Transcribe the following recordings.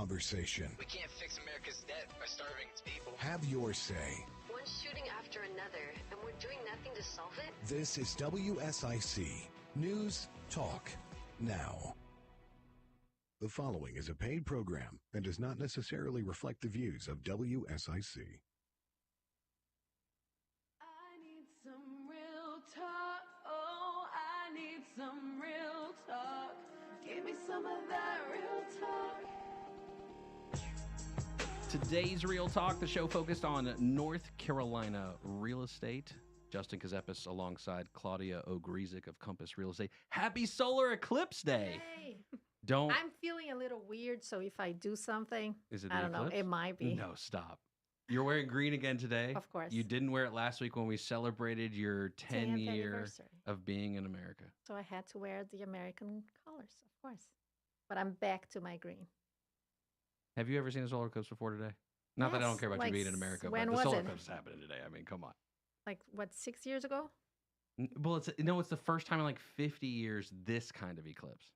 conversation. We can't fix America's debt by starving its people. Have your say. One shooting after another, and we're doing nothing to solve it? This is WSIC News Talk Now. The following is a paid program and does not necessarily reflect the views of WSIC. I need some real talk. Oh, I need some real talk. Give me some of that real talk. Today's Real Talk, the show focused on North Carolina real estate. Justin Ckezepis alongside Claudia Ogrizek of Compass Real Estate. Happy Solar Eclipse Day! Hey. Don't. I'm feeling a little weird, so if I do something, Is it I the don't know, eclipse? it might be. No, stop. You're wearing green again today. Of course. You didn't wear it last week when we celebrated your 10 10th year anniversary. of being in America. So I had to wear the American colors, of course. But I'm back to my green. Have you ever seen a solar eclipse before today? Not that I don't Yes, care about like you being in America, when but the was solar it? eclipse is happening today. I mean, come on. Like, what, 6 years ago? Well, it's the first time in like 50 years this kind of eclipse.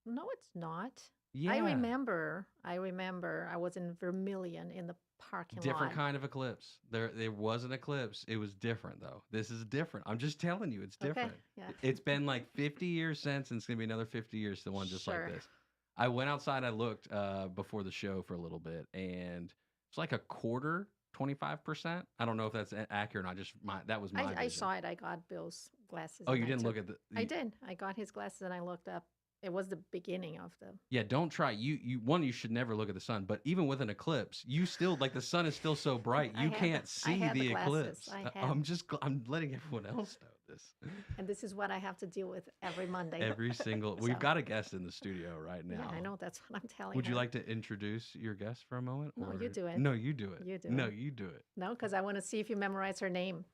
No, it's not. Yeah. I remember I was in Vermilion in the parking Different lot. kind of eclipse. There was an eclipse. It was different though. This is different. I'm just telling you, it's different. Okay, yeah. It's been like 50 years since, and it's gonna be another 50 years to one just Sure. like this. I went outside. I looked before the show for a little bit, and it's like a quarter, 25%. I don't know if that's accurate or not. That was my I vision. saw it. I got Bill's glasses. Oh, and you I didn't took- look at the. I did. I got his glasses and I looked up. It was the beginning of the. Yeah, don't try. You should never look at the sun. But even with an eclipse, you still like the sun is still so bright. I You had can't the- I see had the the glasses. eclipse. I had- I'm letting everyone else know this. And this is what I have to deal with every Monday. Every single. We've So- got a guest in the studio right now. Yeah, I know. That's what I'm telling Would you her. like to introduce your guest for a moment? No, you or- do it. No, you do it. You do No, it. you do it. No, because I want to see if you memorize her name.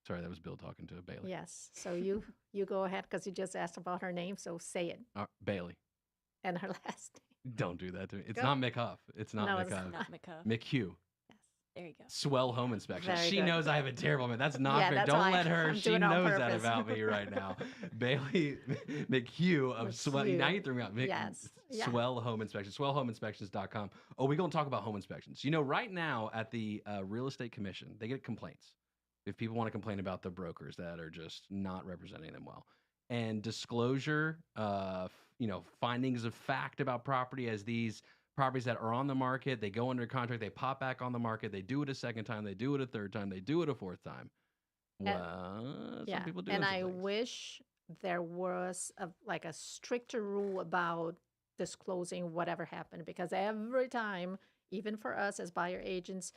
Sorry, that was Bill talking to Bailey. Yes. So you go ahead because you just asked about her name. So say it Bailey. and her last name. Don't do that to me. It's Go. not McHugh. It's not No, it's McHugh. not. McHugh. McHugh. Yes. There you go. Swell home inspection. Very She good. knows I have a terrible man. That's not Yeah, fair. that's Don't why let her. I'm She doing it on knows that purpose. about me right now. Bailey McHugh of Swell. McHugh. Now you threw me out. Yes. Yeah. Swell home inspection. SwellHomeInspections.com. Oh, we're going to talk about home inspections. You know, right now at the Real Estate Commission, they get complaints. If people want to complain about the brokers that are just not representing them well. And disclosure, findings of fact about property as these properties that are on the market, they go under contract, they pop back on the market, they do it a second time, they do it a third time, they do it a fourth time. Well, some people do. And those I things. wish there was a stricter rule about disclosing whatever happened, because every time, even for us as buyer agents,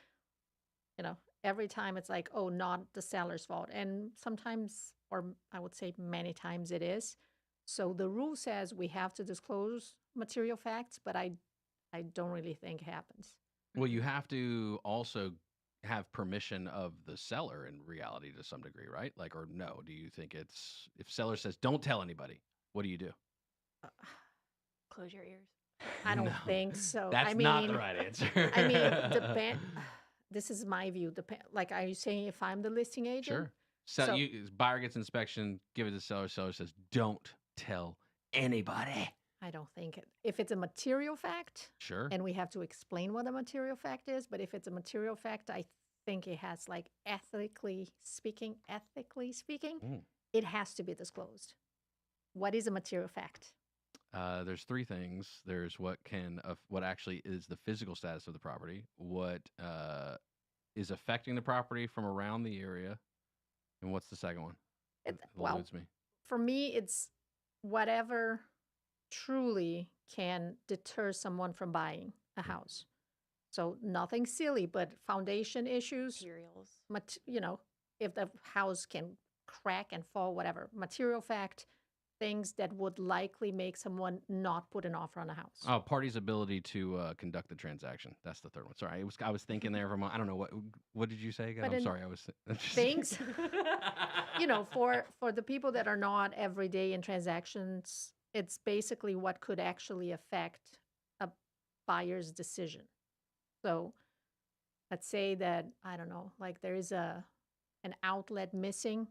every time it's like, oh, not the seller's fault. And sometimes, or I would say many times it is. So the rule says we have to disclose material facts, but I don't really think it happens. Well, you have to also have permission of the seller in reality to some degree, right? Like, or no? Do you think it's, if seller says, don't tell anybody, what do you do? Close your ears. I don't No. think so. That's not the right answer. I mean, this is my view. Like, are you saying if I'm the listing agent? Sure. So- Buyer gets inspection, give it to seller. Seller says, don't tell anybody. I don't think it. If it's a material fact, Sure. and we have to explain what a material fact is, but if it's a material fact, I think it has, like, ethically speaking, it has to be disclosed. What is a material fact? There's three things. There's what actually is the physical status of the property, what is affecting the property from around the area, and what's the second one? Well, Eludes me. for me, it's whatever truly can deter someone from buying a house. So nothing silly, but foundation issues, Materials. if the house can crack and fall, whatever. Material fact, things that would likely make someone not put an offer on a house. Oh, party's ability to conduct the transaction. That's the third one. Sorry, I was thinking there from. I don't know what did you say again? But I'm in sorry. I was Things, for the people that are not everyday in transactions, it's basically what could actually affect a buyer's decision. So let's say that, I don't know, like there is an outlet missing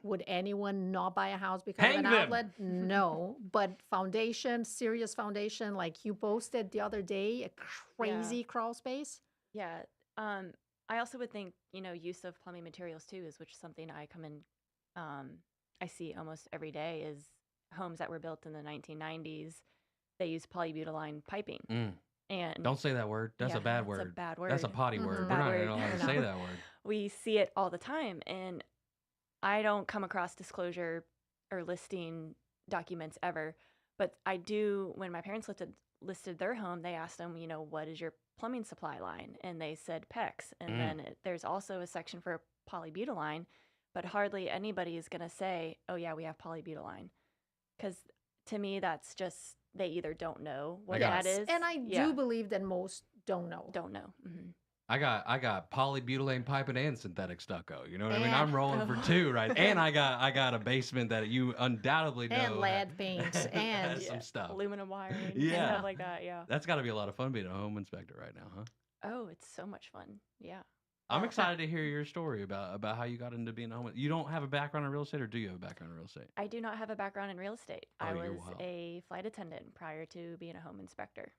Would anyone not buy a house because Hang of an them. outlet? No. But foundation, serious foundation, like you posted the other day, a crazy crawl space. Yeah. I also would think, use of plumbing materials too is something I come in, I see almost every day is homes that were built in the 1990s. They use polybutylene piping. And Don't say that word. That's a bad word. It's a bad word. That's a potty word. We're Bad not word. allowed to No. say that word. We see it all the time. And I don't come across disclosure or listing documents ever. But I do, when my parents listed their home, they asked them, what is your plumbing supply line? And they said PEX. And then there's also a section for polybutylene, but hardly anybody is going to say, oh, yeah, we have polybutylene. Because to me, that's just, they either don't know what that is. And I do believe that most don't know. Don't know. Mm-hmm. I got polybutylene piping and synthetic stucco. You know what I mean? Yeah. I'm rolling for two, right? And I got a basement that you undoubtedly know And lead paint and has some stuff. Aluminum wiring. Yeah. Stuff like that. Yeah. That's got to be a lot of fun being a home inspector right now, huh? Oh, it's so much fun. Yeah. I'm excited to hear your story about how you got into being a home. You don't have a background in real estate, or do you have a background in real estate? I do not have a background in real estate. Oh, I you're was wild. a flight attendant prior to being a home inspector.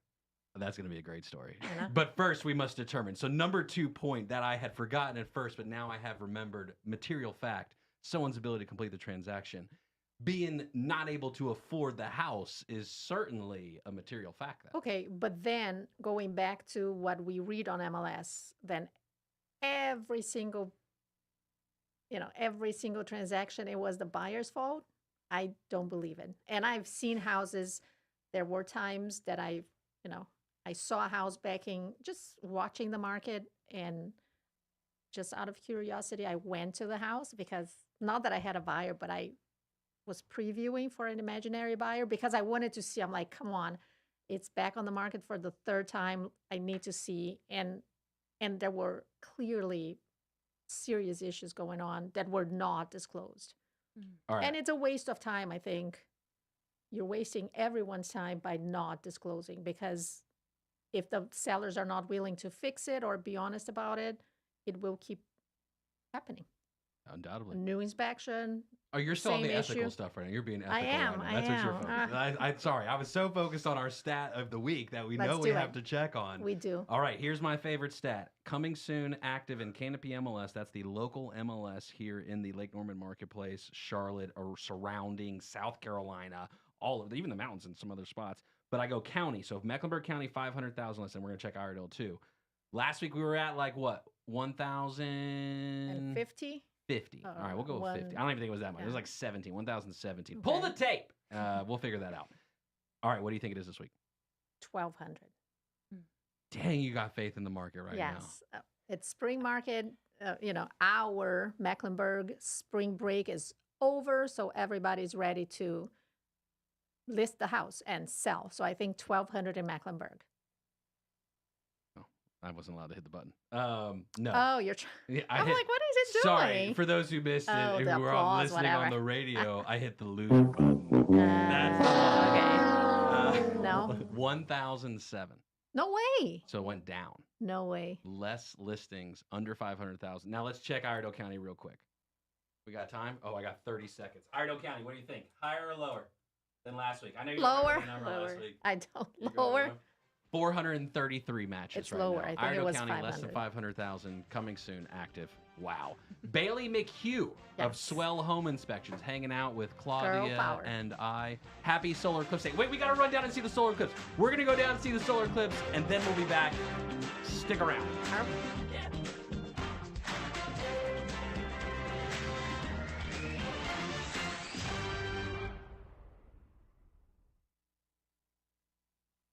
That's going to be a great story. know? But first, we must determine. So, number 2 point that I had forgotten at first, but now I have remembered material fact someone's ability to complete the transaction. Being not able to afford the house is certainly a material fact. Though. Okay, but then going back to what we read on MLS, then every single transaction, it was the buyer's fault. I don't believe it. And I've seen houses, there were times that I saw a house backing, just watching the market, and just out of curiosity, I went to the house because not that I had a buyer, but I was previewing for an imaginary buyer because I wanted to see. I'm like, come on, it's back on the market for the 3rd time. I need to see. And there were clearly serious issues going on that were not disclosed. All right. And it's a waste of time, I think. You're wasting everyone's time by not disclosing, because if the sellers are not willing to fix it or be honest about it, it will keep happening. Undoubtedly. New inspection. Oh, you're still on Same the ethical issue. stuff right now. You're being ethical. I am, Right now. That's what you're I focused on. I'm sorry. I was so focused on our stat of the week that we know Let's we do have it. to check on. We do. All right, here's my favorite stat. Coming soon, active in Canopy MLS. That's the local MLS here in the Lake Norman Marketplace, Charlotte, or surrounding South Carolina, even the mountains and some other spots. But I go county. So if Mecklenburg County, 500,000 less, and we're going to check Iredell too. Last week we were at like what? 1,050? 50? All right, we'll go with 50. I don't even think it was that much. It was like 17, 1,017. Okay. Pull the tape. We'll figure that out. All right, what do you think it is this week? 1,200. Dang, you got faith in the market right now. Yes. It's spring market. Our Mecklenburg spring break is over, so everybody's ready to list the house and sell. So I think 1,200 in Mecklenburg. I wasn't allowed to hit the button. No. Oh, you're trying. Yeah, I'm like, what is it doing? Sorry, for those who missed it, Oh, who the were applause, listening on whatever. the radio, I hit the loser button. That's okay. No. 1,007. No way. So it went down. No way. Less listings, under 500,000. Now let's check Iredell County real quick. We got time? Oh, I got 30 seconds. Iredell County, what do you think? Higher or lower than last week? I know you don't Lower. remember the number last week. I don't. You go Lower. 433 matches It's right lower. now. I think it Iredell was County, less than 500. 500,000, coming soon, active. Wow. Bailey McHugh of Yes. Swell Home Inspections, hanging out with Girl Claudia power. and I. Happy solar eclipse day. Wait, we got to run down and see the solar eclipse. We're going to go down and see the solar eclipse, and then we'll be back. Stick around.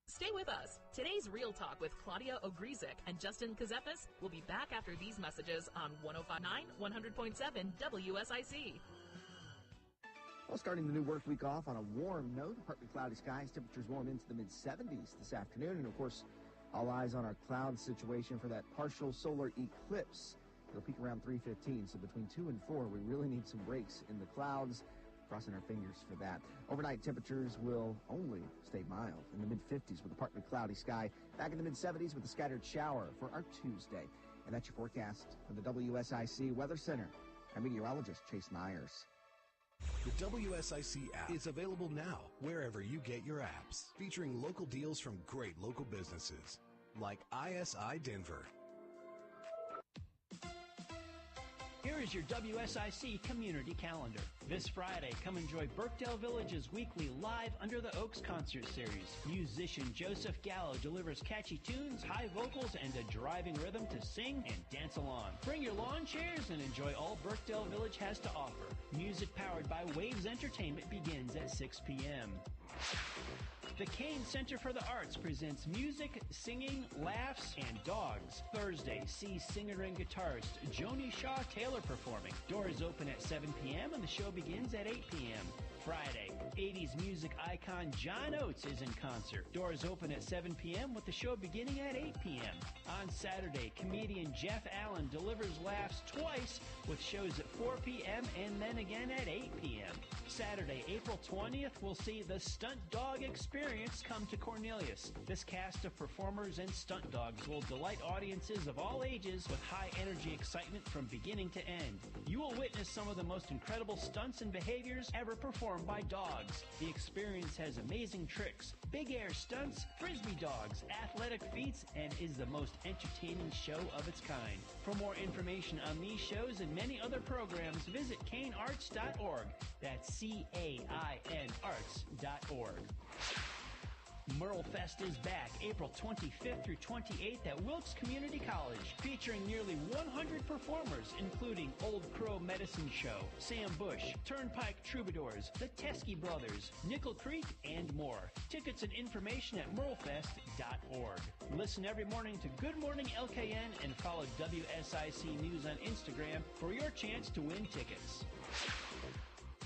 Stay with us. Today's Real Talk with Claudia Ogrizek and Justin Ckezepis will be back after these messages on 105.9, 100.7 WSIC. Well, starting the new work week off on a warm note, partly cloudy skies, temperatures warm into the mid-70s this afternoon. And, of course, all eyes on our cloud situation for that partial solar eclipse. It'll peak around 3:15, so between 2 and 4, we really need some breaks in the clouds. Crossing our fingers for that. Overnight temperatures will only stay mild in the mid-50s with a partly cloudy sky. Back in the mid-70s with a scattered shower for our Tuesday. And that's your forecast from the WSIC Weather Center. I'm meteorologist Chase Myers. The WSIC app is available now wherever you get your apps, featuring local deals from great local businesses like ISI Denver. Here is your WSIC community calendar. This Friday, come enjoy Birkdale Village's weekly Live Under the Oaks concert series. Musician Joseph Gallo delivers catchy tunes, high vocals, and a driving rhythm to sing and dance along. Bring your lawn chairs and enjoy all Birkdale Village has to offer. Music powered by Waves Entertainment begins at 6 p.m. The Kane Center for the Arts presents music, singing, laughs, and dogs. Thursday, see singer and guitarist Joni Shaw Taylor performing. Doors open at 7 p.m. and the show begins at 8 p.m. Friday, 80s music icon John Oates is in concert. Doors open at 7 p.m. with the show beginning at 8 p.m. On Saturday, comedian Jeff Allen delivers laughs twice with shows at 4 p.m. and then again at 8 p.m. Saturday, April 20th, we'll see the Stunt Dog Experience come to Cornelius. This cast of performers and stunt dogs will delight audiences of all ages with high energy excitement from beginning to end. You will witness some of the most incredible stunts and behaviors ever performed by dogs. The experience has amazing tricks, big air stunts, frisbee dogs, athletic feats, and is the most entertaining show of its kind. For more information on these shows and many other programs, visit canearts.org. That's CAIN arts.org. Merle Fest is back April 25th through 28th at Wilkes Community College, featuring nearly 100 performers, including Old Crow Medicine Show, Sam Bush, Turnpike Troubadours, the Teskey Brothers, Nickel Creek, and more. Tickets and information at merlefest.org. Listen every morning to Good Morning LKN and follow WSIC News on Instagram for your chance to win tickets.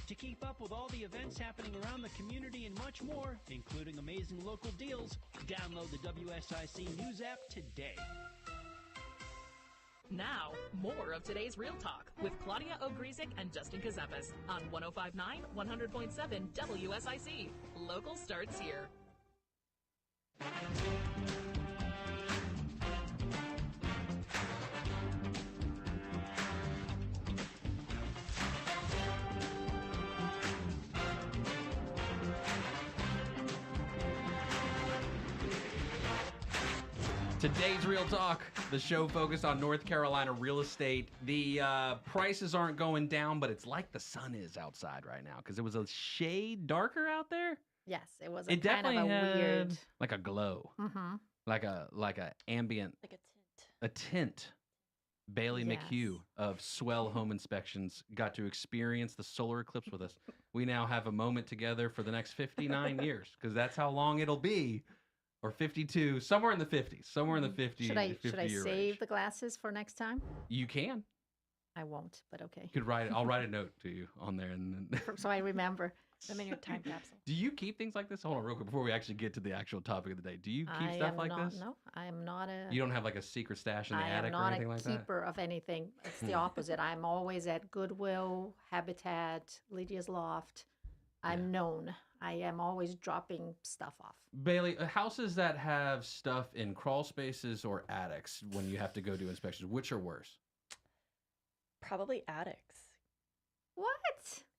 To keep up with all the events happening around the community and much more, including amazing local deals, download the WSIC News app today. Now, more of today's Real Talk with Claudia Ogrizek and Justin Ckezepis on 105.9, 100.7 WSIC. Local starts here. Today's Real Talk, the show focused on North Carolina real estate. The prices aren't going down, but it's like the sun is outside right now because it was a shade darker out there. Yes, it was It kind of definitely a had weird. like a glow, Mm-hmm. like a ambient, Like a tint. a tint. Bailey Yes. McHugh of Swell Home Inspections got to experience the solar eclipse with us. We now have a moment together for the next 59 years because that's how long it'll be. Or 52, somewhere in the 50s, somewhere in the 50, Should I 50 save year range. the glasses for next time? You can. I won't, but okay. You could write. I'll write a note to you on there, and then. So I remember. I'm in your time capsule. Do you keep things like this? Hold on, real quick, before we actually get to the actual topic of the day. Do you keep I stuff am like not, this? No, I am not a. You don't have like a secret stash in the I attic am or not anything a like that. keeper of anything. It's the opposite. I'm always at Goodwill, Habitat, Lydia's Loft. I'm known. I am always dropping stuff off. Bailey, houses that have stuff in crawl spaces or attics when you have to go do inspections, which are worse? Probably attics. What?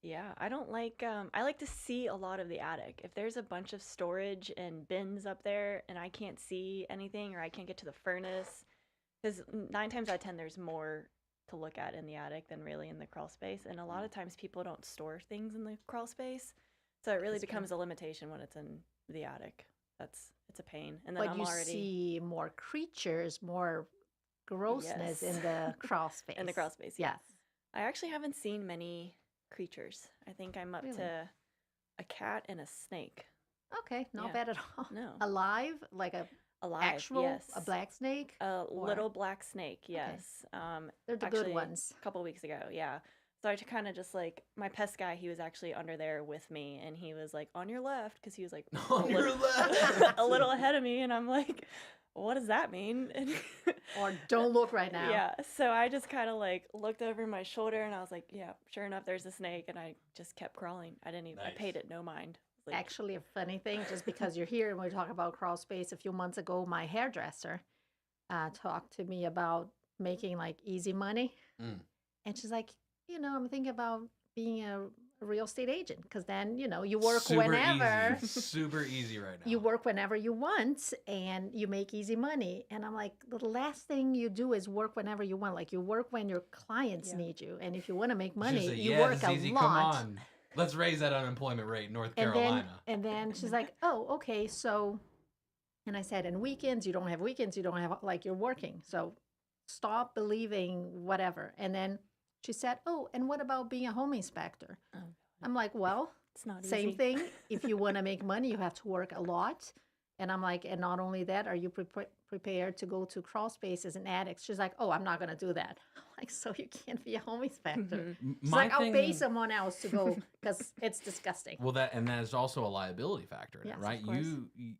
Yeah, I don't like, I like to see a lot of the attic. If there's a bunch of storage and bins up there and I can't see anything or I can't get to the furnace, because 9 times out of 10 there's more to look at in the attic than really in the crawl space. And a lot of times people don't store things in the crawl space. So it really That's becomes true. a limitation when it's in the attic. It's a pain. And then But I'm you already see more creatures, more grossness in Yes. the crawl space. in the crawl space. Yeah. Yes. I actually haven't seen many creatures. I think I'm up Really? to a cat and a snake. Okay, not Yeah. bad at all. No. Alive, like a Alive, actual yes. a black snake. A or- little black snake, yes. They're the actually, good ones. A couple weeks ago, yeah. So I kind of just like, my pest guy, he was actually under there with me, and he was like, on your left, because he was like, On a your little- left. a little ahead of me, and I'm like, what does that mean? And Or don't look right now. yeah, so I just kind of like looked over my shoulder, and I was like, yeah, sure enough, there's a snake, and I just kept crawling. I didn't even, I paid Nice. it no mind. Like, Actually, a funny thing, just because you're here and we talk about crawl space, a few months ago, my hairdresser talked to me about making like easy money. Mm. And she's like, I'm thinking about being a real estate agent because then, you work Super whenever. easy. Super easy right now. You work whenever you want and you make easy money. And I'm like, the last thing you do is work whenever you want. Like you work when your clients need you. And if you want to make She'll money, say, you yeah, work this a is easy. lot. Come on. Let's raise that unemployment rate in North And Carolina. then she's like, oh, okay. So, and I said, and weekends, you don't have weekends, you don't have, like, you're working. So stop believing whatever. And then she said, oh, and what about being a home inspector? Oh, I'm like, well, it's not same easy. thing. If you want to make money, you have to work a lot. And I'm like, and not only that, are you prepared to go to crawl spaces and attics? She's like, oh, I'm not going to do that. I'm like, so you can't be a home inspector. She's like, I'll pay someone else to go because it's disgusting. Well, that is also a liability factor in Yes, it, right? of course.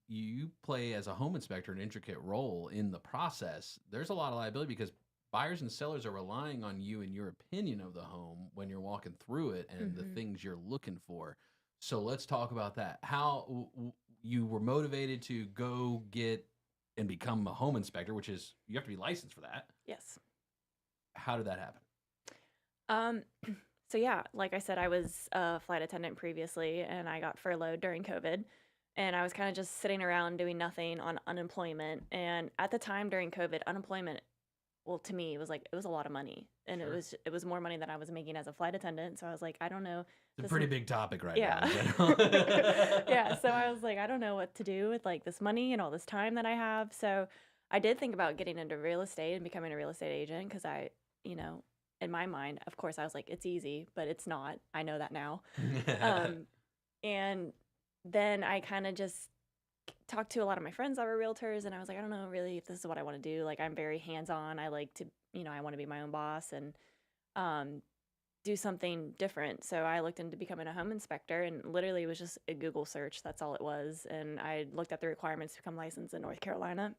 You play as a home inspector an intricate role in the process. There's a lot of liability because buyers and sellers are relying on you and your opinion of the home when you're walking through it and the things you're looking for. So let's talk about that. How you were motivated to go get and become a home inspector, which is you have to be licensed for that. Yes. How did that happen? So yeah, like I said, I was a flight attendant previously and I got furloughed during COVID and I was kind of just sitting around doing nothing on unemployment. And at the time during COVID, unemployment, well, to me, it was a lot of money and Sure. it was more money than I was making as a flight attendant. So I was like, I don't know. It's a pretty big topic right Yeah. now in general. Yeah. So I was like, I don't know what to do with like this money and all this time that I have. So I did think about getting into real estate and becoming a real estate agent because in my mind, of course, I was like, it's easy, but it's not. I know that now. And then I kind of just talked to a lot of my friends that were realtors, and I was like, I don't know really if this is what I want to do. Like, I'm very hands-on. I like to, I want to be my own boss and do something different. So I looked into becoming a home inspector, and literally it was just a Google search. That's all it was. And I looked at the requirements to become licensed in North Carolina.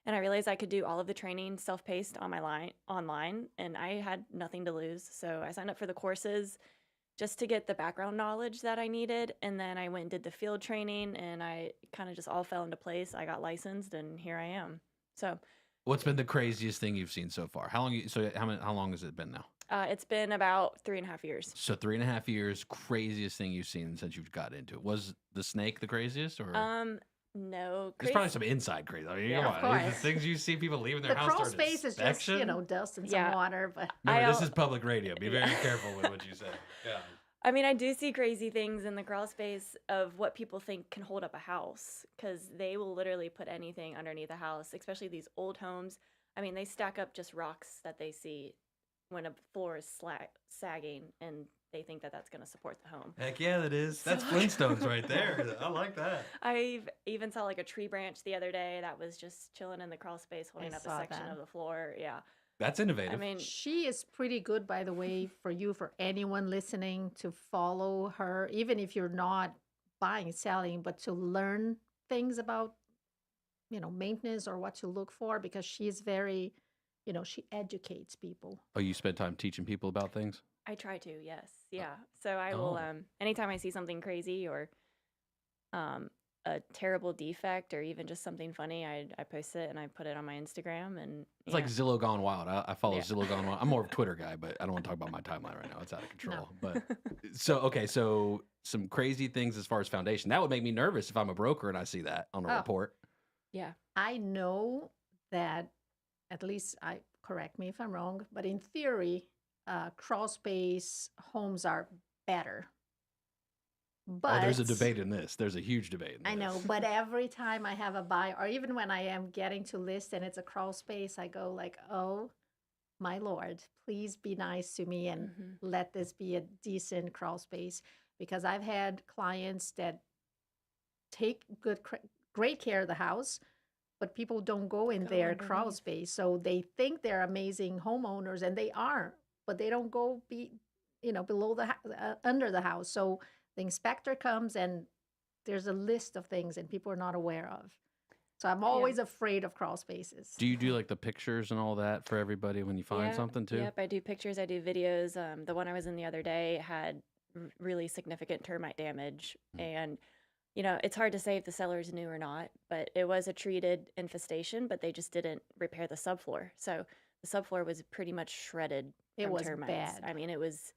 And I realized I could do all of the training self-paced online, and I had nothing to lose. So I signed up for the courses just to get the background knowledge that I needed. And then I went and did the field training, and I kind of just all fell into place. I got licensed, and here I am. So what's been the craziest thing you've seen so far? How long has it been now? It's been about 3.5 years. So 3.5 years, craziest thing you've seen since you've got into it. Was the snake the craziest, or? No. There's probably some inside crazy. I mean, Yeah, come of on. The course. things you see people leaving their The house crawl during space is just, inspection. dust and some water. But Remember, this is public radio. Be very careful with what you say. Yeah. I mean, I do see crazy things in the crawl space of what people think can hold up a house, because they will literally put anything underneath a house, especially these old homes. I mean, they stack up just rocks that they see when a floor is sagging, and they think that that's going to support the home. Heck yeah, that is. That's Flintstones right there. I like that. I've even saw like a tree branch the other day that was just chilling in the crawl space, holding I up a saw section that. of the floor. Yeah. That's innovative. I mean, she is pretty good, by the way, for anyone listening to follow her, even if you're not buying, selling, but to learn things about, maintenance or what to look for, because she's very, she educates people. Oh, you spend time teaching people about things? I try to, yes. Yeah. So I will, anytime I see something crazy or a terrible defect or even just something funny, I post it and I put it on my Instagram. And It's like Zillow Gone Wild. I follow Zillow Gone Wild. I'm more of a Twitter guy, but I don't want to talk about my timeline right now. It's out of control. But so some crazy things as far as foundation. That would make me nervous if I'm a broker and I see that on a report. Yeah. I know that, at least correct me if I'm wrong, but in theory, crawl space homes are better. But there's a debate in this. There's a huge debate in this. I know, but every time I have a buy, or even when I am getting to list and it's a crawl space, I go like, oh my Lord, please be nice to me and let this be a decent crawl space. Because I've had clients that take great care of the house, but people don't go in their crawl underneath. space. So they think they're amazing homeowners, and they are, but they don't go below under the house. So the inspector comes and there's a list of things and people are not aware of. So I'm always afraid of crawl spaces. Do you do like the pictures and all that for everybody when you find something too? Yep, I do pictures, I do videos. The one I was in the other day had really significant termite damage. And, it's hard to say if the sellers knew or not, but it was a treated infestation, but they just didn't repair the subfloor. So the subfloor was pretty much shredded. It from was termites. bad. I mean, it was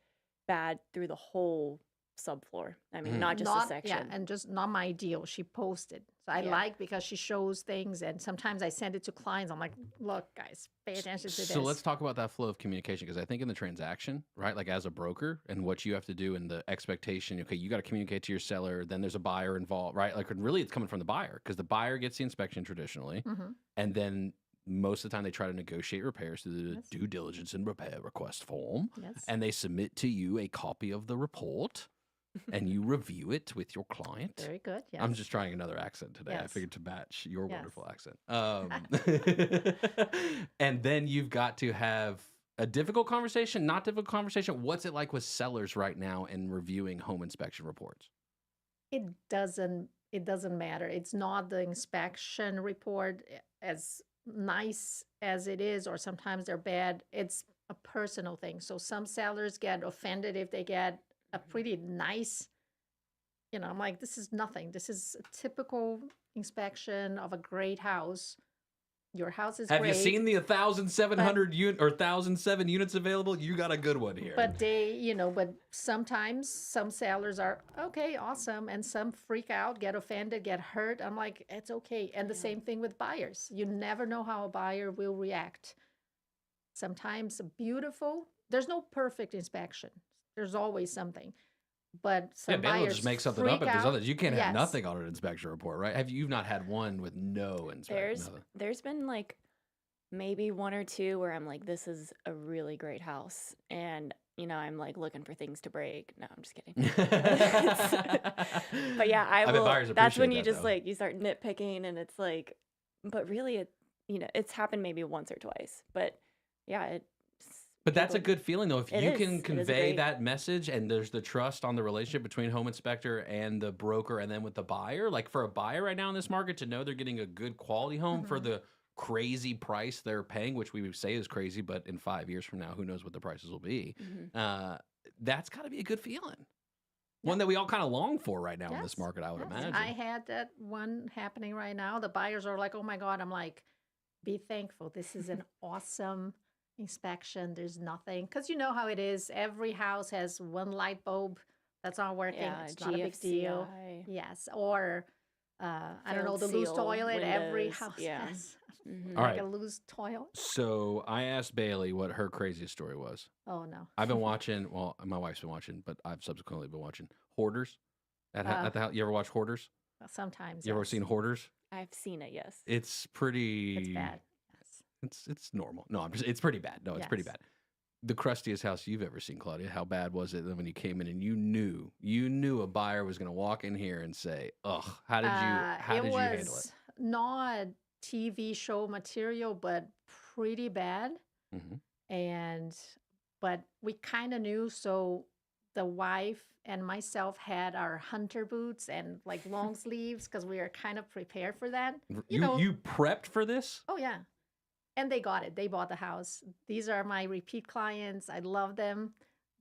bad through the whole subfloor. I mean, Mhm. not just a section. Yeah, and just not my deal. She posted. So I Yeah. like because she shows things, and sometimes I send it to clients. I'm like, look, guys, pay attention to this. So let's talk about that flow of communication, because I think in the transaction, right, like as a broker and what you have to do and the expectation, okay, you got to communicate to your seller, then there's a buyer involved, right? Like really it's coming from the buyer, because the buyer gets the inspection traditionally, Mhm. and then most of the time they try to negotiate repairs through the Yes. due diligence and repair request form, Yes. and they submit to you a copy of the report, and you review it with your client. Very good. Yes. I'm just trying another accent today. I Yes. figured to match your Yes. wonderful accent. And then you've got to have a difficult conversation, not difficult conversation. What's it like with sellers right now in reviewing home inspection reports? It doesn't matter. It's not the inspection report as nice as it is, or sometimes they're bad. It's a personal thing. So some sellers get offended if they get a pretty nice, I'm like, this is nothing. This is a typical inspection of a great house. Your house is Have great. you seen the 1,700 unit or 1,007 units available? You got a good one here. But but sometimes some sellers are okay, awesome, and some freak out, get offended, get hurt. I'm like, it's okay. And the same thing with buyers. You never know how a buyer will react. Sometimes there's no perfect inspection. There's always something. But some Ben will buyers just make something up freak if there's out. others. You can't have Yes. nothing on an inspection report, right? You've not had one with no inspection? There's been like maybe one or two where I'm like, this is a really great house. And, I'm like looking for things to break. No, I'm just kidding. But yeah, I bet will. buyers That's when appreciate you that, just though. like, you start nitpicking and it's like, but really it's happened maybe once or twice. But yeah, But that's a people- good feeling, though. If It you is. can It is convey great. that message and there's the trust on the relationship between home inspector and the broker and then with the buyer, like for a buyer right now in this market to know they're getting a good quality home for the crazy price they're paying, which we would say is crazy, but in 5 years from now, who knows what the prices will be. That's got to be a good feeling. One that we all kind of long for right now in this Yes, market, I would yes. imagine. I had that one happening right now. The buyers are like, oh my God. I'm like, be thankful. This is an awesome inspection. There's nothing. Because you know how it is. Every house has one light bulb that's not working. Yeah, It's not a big deal. GFCI. Yes. Or, I don't know, Failed the loose seal toilet. Every windows, house yeah. has Mhm. All like right. a loose toilet. So I asked Bailey what her craziest story was. Oh, no. I've been watching, well, my wife's been watching, but I've subsequently been watching Hoarders at the house. You ever watch Hoarders? Sometimes. You ever yes. seen Hoarders? I've seen it, yes. It's pretty. It's bad. Yes. It's normal. No, it's pretty bad. No, it's pretty Yes. bad. The crustiest house you've ever seen, Claudia. How bad was it when you came in and you knew a buyer was going to walk in here and say, "Ugh, how did you handle it?" was not TV show material, but pretty bad. Mhm. But we kind of knew. So the wife and myself had our hunter boots and like long sleeves because we were kind of prepared for that. You prepped for this? Oh, yeah. And they got it. They bought the house. These are my repeat clients. I love them.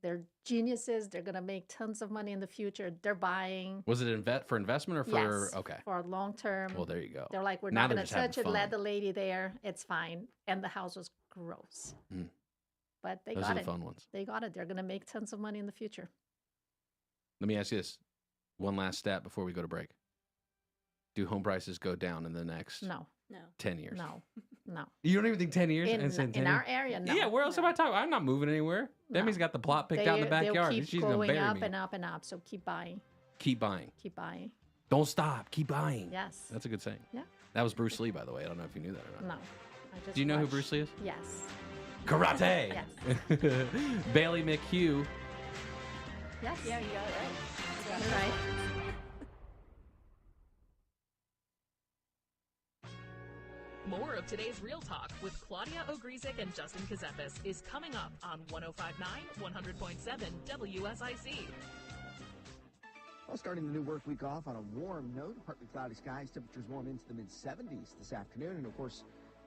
They're geniuses. They're going to make tons of money in the future. They're buying. Was it for investment or for Yes, okay? for long term. Well, there you go. They're like, we're Now not they're going just to having touch it. Let fun. the lady there. It's fine. And the house was gross. Mm. But they Those got are the it. fun ones. They got it. They're going to make tons of money in the future. Let me ask you this: one last stat before we go to break. Do home prices go down in the next No, 10 years? no, no. You don't even think 10 years? In our area, no. Yeah, where else am I talking? I'm not moving anywhere. Demi's got the plot picked out in the They'll backyard. keep She's going to going bury up me. and up and up. So keep buying. Keep buying. Keep buying. Don't stop. Keep buying. Yes. That's a good saying. Yeah. That was Bruce Lee, by the way. I don't know if you knew that or not. No. I just Do you know who watched- Bruce Lee is? Yes. Karate. Yes. Bailey McHugh. Yes. Yeah, you got it right. Got it right. More of today's Real Talk with Claudia Ogrizek and Justin Ckezepis is coming up on 105.9, 100.7 WSIC. Well, starting the new work week off on a warm note, partly cloudy skies, temperatures warm into the mid-70s this afternoon, and of course,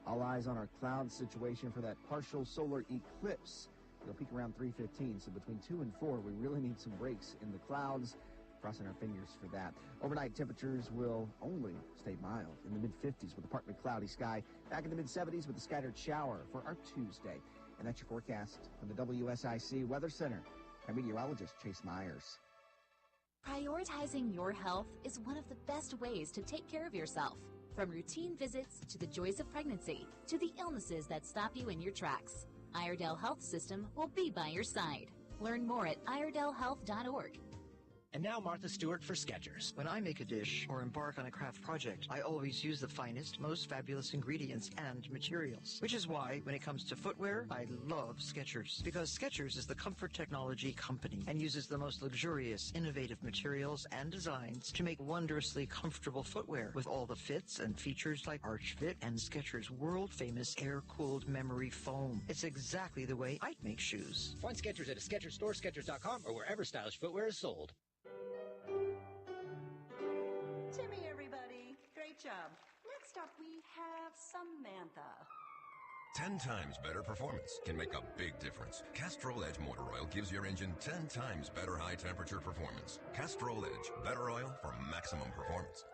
all eyes on our cloud situation for that partial solar eclipse. It'll peak around 3:15, so between 2 and 4, we really need some breaks in the clouds. Crossing our fingers for that. Overnight temperatures will only stay mild in the mid-50s with a partly cloudy sky. Back in the mid-70s with a scattered shower for our Tuesday. And that's your forecast from the WSIC Weather Center. I'm meteorologist Chase Myers. Prioritizing your health is one of the best ways to take care of yourself. From routine visits to the joys of pregnancy to the illnesses that stop you in your tracks, Iredell Health System will be by your side. Learn more at iredellhealth.org. And now Martha Stewart for Skechers. When I make a dish or embark on a craft project, I always use the finest, most fabulous ingredients and materials. Which is why, when it comes to footwear, I love Skechers. Because Skechers is the comfort technology company and uses the most luxurious, innovative materials and designs to make wondrously comfortable footwear with all the fits and features like Arch Fit and Skechers' world-famous air-cooled memory foam. It's exactly the way I'd make shoes. Find Skechers at a Skechers store, Skechers.com, or wherever stylish footwear is sold. Timmy, everybody. Great job. Next up, we have Samantha. 10 times better performance can make a big difference. Castrol Edge Motor Oil gives your engine 10 times better high-temperature performance. Castrol Edge, better oil for maximum performance.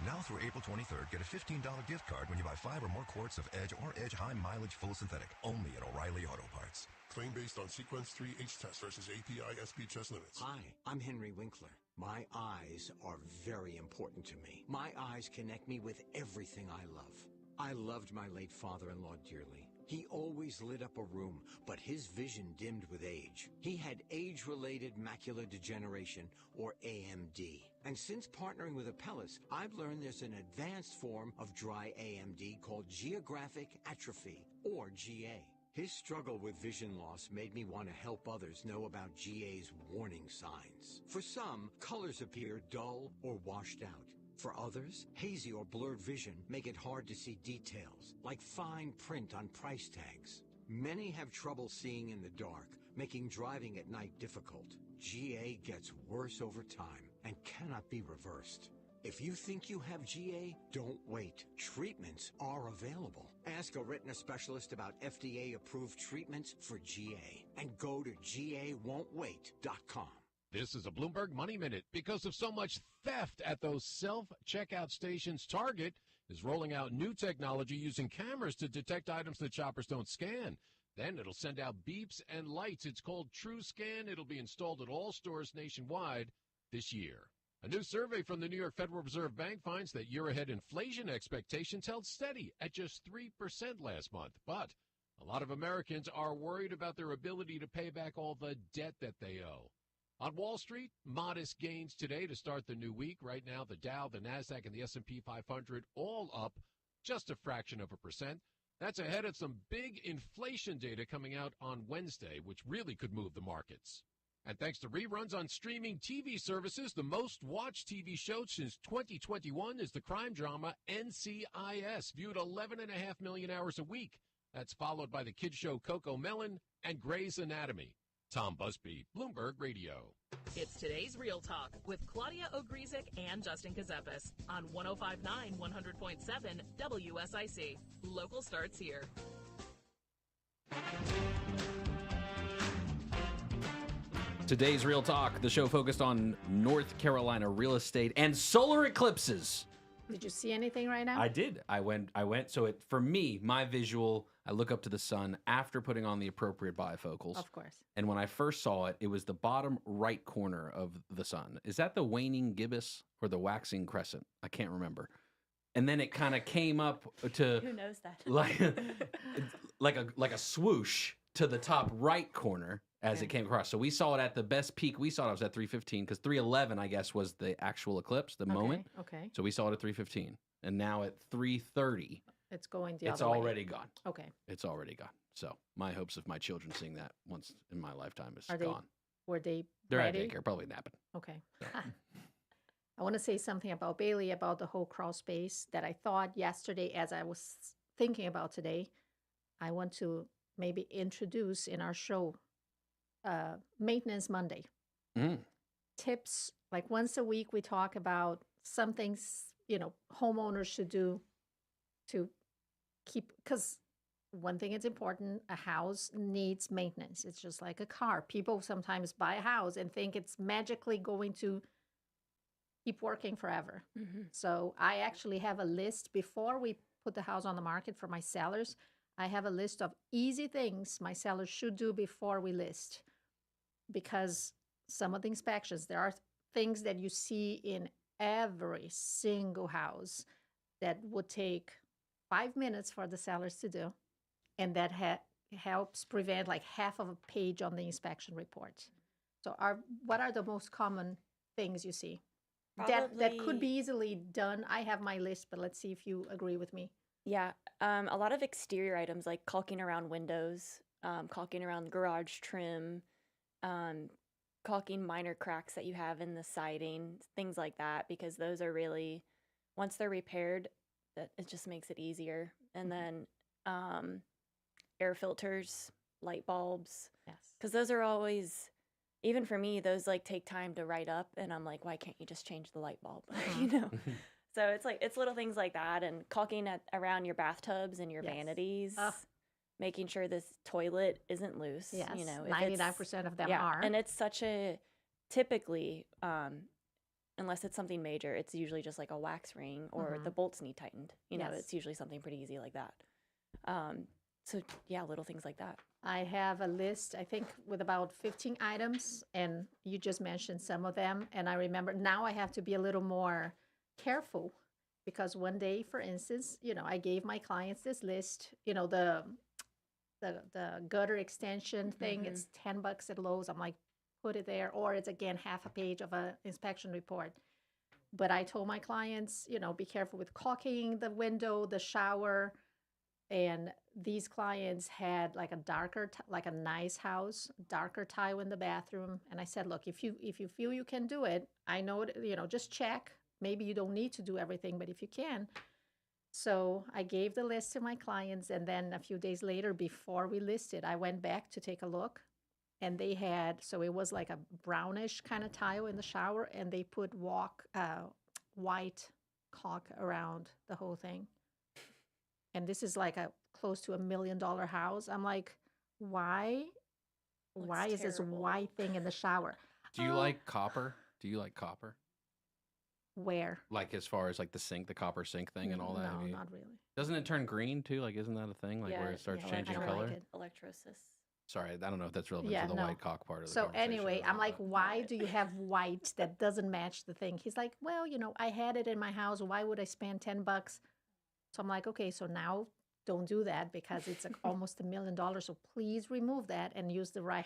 Now through April 23rd, get a $15 gift card when you buy 5 or more quarts of Edge or Edge High Mileage Full Synthetic, only at O'Reilly Auto Parts. Claim based on Sequence 3 H-test versus API SP test limits. Hi, I'm Henry Winkler. My eyes are very important to me. My eyes connect me with everything I love. I loved my late father-in-law dearly. He always lit up a room, but his vision dimmed with age. He had age-related macular degeneration, or AMD. And since partnering with Apellis, I've learned there's an advanced form of dry AMD called geographic atrophy, or GA. His struggle with vision loss made me want to help others know about GA's warning signs. For some, colors appear dull or washed out. For others, hazy or blurred vision make it hard to see details, like fine print on price tags. Many have trouble seeing in the dark, making driving at night difficult. GA gets worse over time and cannot be reversed. If you think you have GA, don't wait. Treatments are available. Ask a retina specialist about FDA-approved treatments for GA and go to gawon'twait.com. This is a Bloomberg Money Minute. Because of so much theft at those self-checkout stations, Target is rolling out new technology using cameras to detect items that shoppers don't scan. Then it'll send out beeps and lights. It's called TrueScan. It'll be installed at all stores nationwide this year. A new survey from the New York Federal Reserve Bank finds that year-ahead inflation expectations held steady at just 3% last month. But a lot of Americans are worried about their ability to pay back all the debt that they owe. On Wall Street, modest gains today to start the new week. Right now, the Dow, the Nasdaq, and the S&P 500 all up just a fraction of 1%. That's ahead of some big inflation data coming out on Wednesday, which really could move the markets. And thanks to reruns on streaming TV services, the most watched TV show since 2021 is the crime drama NCIS, viewed 11.5 million hours a week. That's followed by the kids show Coco Melon and Grey's Anatomy. Tom Busby, Bloomberg Radio. It's today's Real Talk with Claudia Ogrizek and Justin Ckezepis on 105.9 100.7 WSIC. Local starts here. Today's Real Talk, the show focused on North Carolina real estate and solar eclipses. Did you see anything right now? I did. I went. So for me, my visual, I look up to the sun after putting on the appropriate bifocals. Of course. And when I first saw it, it was the bottom right corner of the sun. Is that the waning gibbous or the waxing crescent? I can't remember. And then it kind of came up to Who knows that? like a swoosh to the top right corner as it came across. So we saw it at the best peak. We saw it was at 3:15 because 3:11, I guess, was the actual eclipse, the moment. Okay. So we saw it at 3:15, and now at 3:30, It's going the it's other way. already gone. Okay. It's already gone. So my hopes of my children seeing that once in my lifetime is Are gone. Were they They're ready? at daycare, probably napping. Okay. I want to say something about Bailey, about the whole crawl space that I thought yesterday as I was thinking about today. I want to maybe introduce in our show Maintenance Monday. Tips, like once a week we talk about some things, homeowners should do to keep, because one thing is important, a house needs maintenance. It's just like a car. People sometimes buy a house and think it's magically going to keep working forever. So I actually have a list before we put the house on the market for my sellers. I have a list of easy things my sellers should do before we list, because some of the inspections, there are things that you see in every single house that would take 5 minutes for the sellers to do, and that helps prevent like half of a page on the inspection report. So what are the most common things you see that could be easily done? I have my list, but let's see if you agree with me. Yeah, a lot of exterior items like caulking around windows, caulking around garage trim, caulking minor cracks that you have in the siding, things like that, because those are really, once they're repaired, that it just makes it easier. And then air filters, light bulbs, yes, because those are always, even for me, those like take time to write up, and I'm like, why can't you just change the light bulb? You know. So it's like, it's little things like that, and caulking around your bathtubs and your vanities, making sure this toilet isn't loose. Yes, you know, 99% of them are. And it's such a, typically, unless it's something major, it's usually just like a wax ring or the bolts need tightened. You know, it's usually something pretty easy like that. So yeah, little things like that. I have a list, I think, with about 15 items, and you just mentioned some of them. And I remember now I have to be a little more careful, because one day, for instance, you know, I gave my clients this list, you know, the gutter extension thing, it's $10 at Lowe's. I'm like, put it there, or it's again half a page of an inspection report. But I told my clients, you know, be careful with caulking the window, the shower. And these clients had like a darker, like a nice house, darker tile in the bathroom. And I said, look, if you feel you can do it, I know, you know, just check. Maybe you don't need to do everything, but if you can. So I gave the list to my clients, and then a few days later, before we listed, I went back to take a look, and they had, so it was like a brownish kind of tile in the shower, and they put white caulk around the whole thing. And this is like a close to $1 million house. I'm like, why is this white thing in the shower? Do you like copper? Do you like copper? Where? Like as far as like the sink, the copper sink thing and all that? No, not really. Doesn't it turn green too? Like, isn't that a thing? Like where it starts changing color? Like electrosis. Sorry, I don't know if that's relevant to the white caulk part of the So conversation. anyway, I'm like, why do you have white that doesn't match the thing? He's like, well, you know, I had it in my house. Why would I spend $10? So I'm like, okay, so now don't do that, because it's almost $1 million. So please remove that and use the right.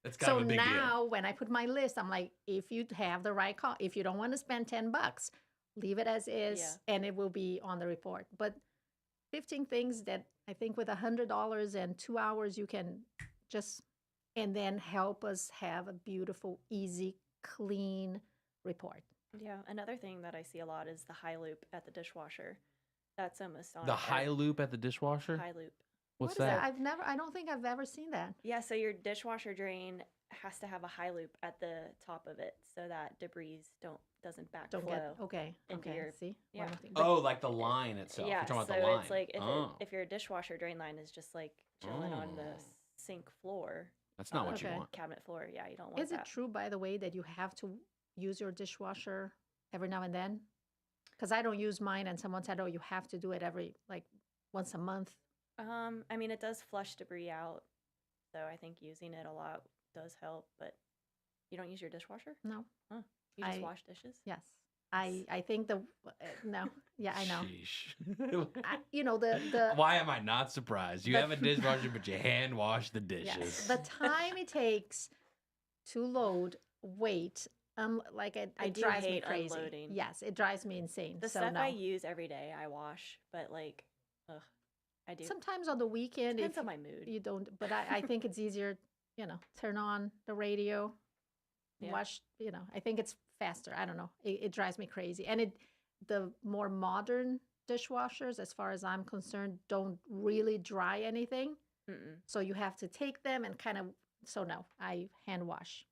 It's kind of a big now deal. when I put my list, I'm like, if you have the right call, if you don't want to spend $10, leave it as is, and it will be on the report. But 15 things that I think with $100 and 2 hours, you can just, and then help us have a beautiful, easy, clean report. Yeah, another thing that I see a lot is the high loop at the dishwasher. That's almost on the high loop at the dishwasher? High loop. What's that? I don't think I've ever seen that. Yeah, so your dishwasher drain has to have a high loop at the top of it so that debris doesn't backflow. Into your, see? Yeah. Oh, like the line itself. Yeah, You're talking so about the line. it's like if your dishwasher drain line is just like chilling on the sink floor. That's not what you want. Cabinet floor, yeah, you don't want that. Is it true, by the way, that you have to use your dishwasher every now and then? Because I don't use mine, and someone said, oh, you have to do it once a month. I mean, it does flush debris out, so I think using it a lot does help, but you don't use your dishwasher? No. Huh. You just wash dishes? Yes. I think no. Yeah, I know. Sheesh. You know, the Why am I not surprised? You have a dishwasher, but you hand wash the dishes. Yes. The time it takes to load weight, it drives me crazy. Unloading. Yes, it drives me insane. The stuff I use every day, I wash, but I do. Sometimes on the weekend, depends on my mood. You don't, but I think it's easier, turn on the radio, watch, I think it's faster. I don't know. It drives me crazy. And the more modern dishwashers, as far as I'm concerned, don't really dry anything. So you have to take them and no, I hand wash.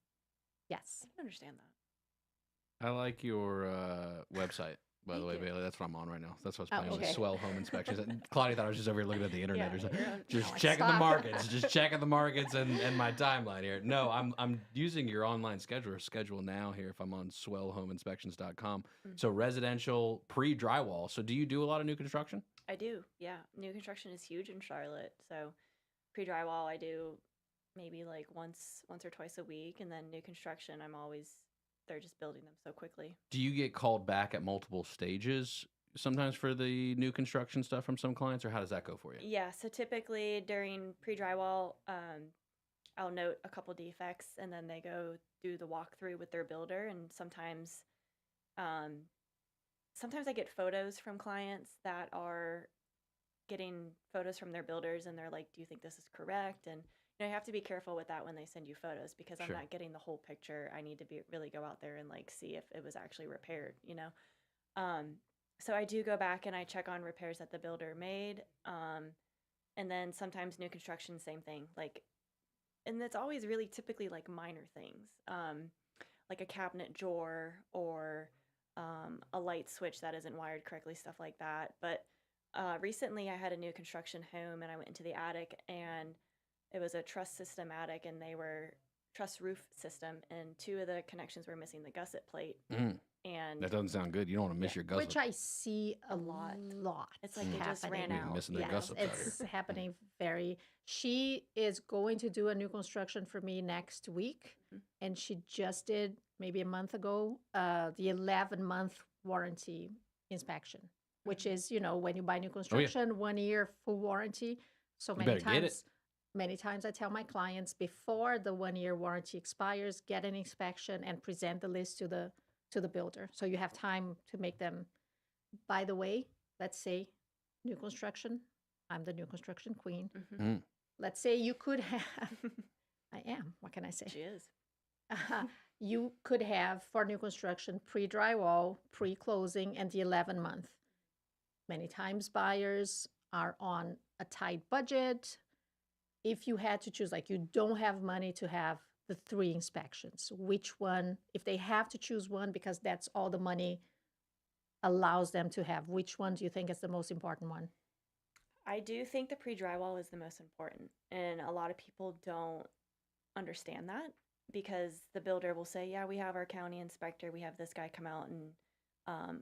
Yes. I can understand that. I like your website, by the way, Bailey. That's what I'm on right now. That's what I was playing on Swell Home Inspections. Claudia thought I was just over here looking at the internet or something. Just checking the markets. Just checking the markets and my timeline here. No, I'm using your online schedule now here if I'm on swellhomeinspections.com. So residential pre-drywall. So do you do a lot of new construction? I do, yeah. New construction is huge in Charlotte. So pre-drywall, I do maybe like once or twice a week, and then new construction, they're just building them so quickly. Do you get called back at multiple stages sometimes for the new construction stuff from some clients, or how does that go for you? Yeah, so typically during pre-drywall, I'll note a couple defects, and then they go do the walkthrough with their builder, and sometimes I get photos from clients that are getting photos from their builders, and they're like, do you think this is correct? And you have to be careful with that when they send you photos, because I'm Sure. not getting the whole picture. I need to really go out there and like see if it was actually repaired, So I do go back and I check on repairs that the builder made. And then sometimes new construction, same thing. And it's always really typically like minor things, like a cabinet drawer or a light switch that isn't wired correctly, stuff like that. But recently I had a new construction home, and I went into the attic, and it was a truss system attic, and they were truss roof system, and 2 of the connections were missing the gusset plate. And That doesn't sound good. You don't want to miss your gusset. Which I see a lot. It's like it just ran You're out. missing the gusset It's happening very. She is going to do a new construction for me next week, and she just did maybe a month ago the 11-month warranty inspection, which is when you buy new construction, 1 year full warranty. So You better get it. many times I tell my clients before the 1-year warranty expires, get an inspection and present the list to the builder. So you have time to make them. By the way, let's say new construction. I'm the new construction queen. Let's say you could have, I am, what can I say? She is. You could have for new construction pre-drywall, pre-closing, and the 11-month. Many times buyers are on a tight budget. If you had to choose, like you don't have money to have the 3 inspections, which one, if they have to choose one because that's all the money allows them to have, which one do you think is the most important one? I do think the pre-drywall is the most important, and a lot of people don't understand that, because the builder will say, yeah, we have our county inspector, we have this guy come out and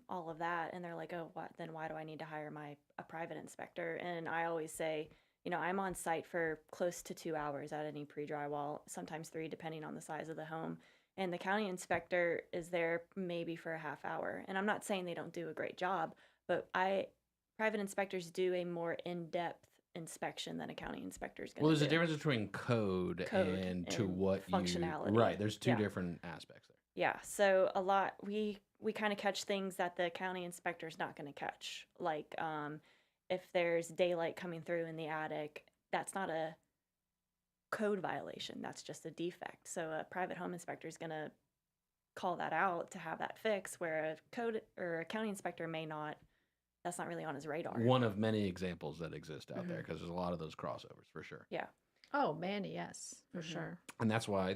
all of that, and they're like, oh, what? Then why do I need to hire a private inspector? And I always say, I'm on site for close to 2 hours at any pre-drywall, sometimes 3, depending on the size of the home. And the county inspector is there maybe for a half hour. And I'm not saying they don't do a great job, but private inspectors do a more in-depth inspection than a county inspector is going to do. Well, there's a difference between code and to what functionality. Right, there's 2 different aspects there. Yeah, so a lot, we kind of catch things that the county inspector is not going to catch. Like if there's daylight coming through in the attic, that's not a code violation, that's just a defect. So a private home inspector is going to call that out to have that fixed, where a code or a county inspector may not. That's not really on his radar. One of many examples that exist out there, because there's a lot of those crossovers for sure. Yeah. Oh, many, yes, for sure. And that's why